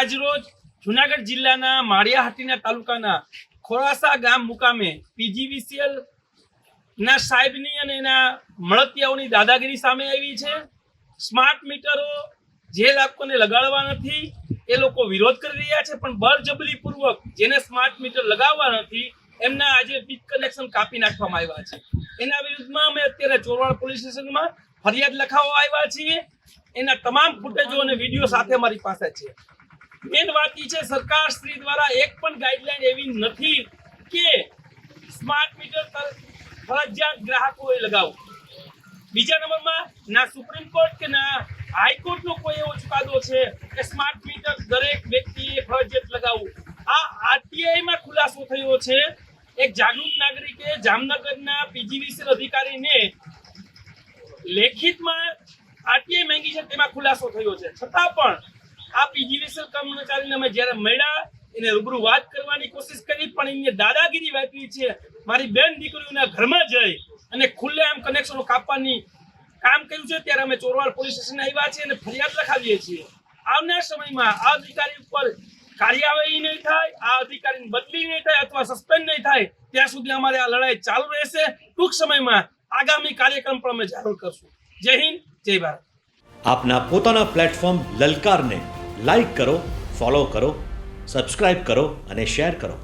આજરોજ જુનાગઢ જિલ્લાના માળિયાહાટીના તાલુકાના ખોરાસા ગામ મુકામે પીજીવીસીએલ ના સાહેબની અને એના મળતિયાઓની દાદાગીરી સામે આવી છે। સ્માર્ટ મીટરો જે લોકોને લગાડવા નથી એ લોકો વિરોધ કરી રહ્યા છે, પણ બળજબરીપૂર્વક જેને સ્માર્ટ મીટર લગાવવા નથી એમના આજે વીજ કનેક્શન કાપી નાખવામાં આવ્યા છે। એના વિરુદ્ધમાં અમે અત્યારે ચોરવાડ પોલીસ સ્ટેશનમાં ફરિયાદ લખાવવા આવ્યા છીએ। એના તમામ ફૂટેજો અને વિડીયો સાથે મારી પાસે છે। મેન વાત એ છે, સરકાર શ્રી દ્વારા એક પણ ગાઈડલાઈન એવી નથી કે સ્માર્ટ મીટર ફરજિયાત ગ્રાહકોએ લગાવવું। બીજા નંબરમાં ના સુપ્રીમ કોર્ટ કે ના હાઈકોર્ટનો કોઈ એવો ચુકાદો છે કે સ્માર્ટ મીટર દરેક વ્યક્તિએ ફરજિયાત લગાવવું। આ આરટીઆઈમાં ખુલાસો થયો છે। એક જાગૃત નાગરિકે જામનગરના પીજીવીસીએલ અધિકારીને લેખિતમાં આરટીઆઈ માંગી છે, તેમાં ખુલાસો થયો છે। છતાં પણ આ પીજીવીસીએલ કર્મચારીને અમે જ્યારે મળ્યા એને રૂબરૂ વાત કરવાની કોશિશ કરી, પણ એને દાદાગીરી વાપરી છે। મારી બેન દીકરીઓના ઘરમાં જઈ અને ખુલ્લેઆમ કનેક્શનો કાપવાની કામ કર્યું છે। ત્યારે અમે ચોરવાડ પોલીસ સ્ટેશન આવ્યા છીએ અને ફરિયાદ લખાવીએ છીએ। આવનાર સમયમાં આ અધિકારી ઉપર કાર્યવાહી નહીં થાય, આ અધિકારીની બદલી નહીં થાય અથવા સસ્પેન્ડ નહીં થાય ત્યાં સુધી અમારે આ લડાઈ ચાલુ રહેશે। ટૂંક સમયમાં આગામી કાર્યક્રમ પણ અમે જાહેર કરશું। જય હિન્દ, જય ભારત। આપના પોતાના પ્લેટફોર્મ લલકારને લાઈક કરો, ફોલો કરો, સબસ્ક્રાઇબ કરો અને શેર કરો।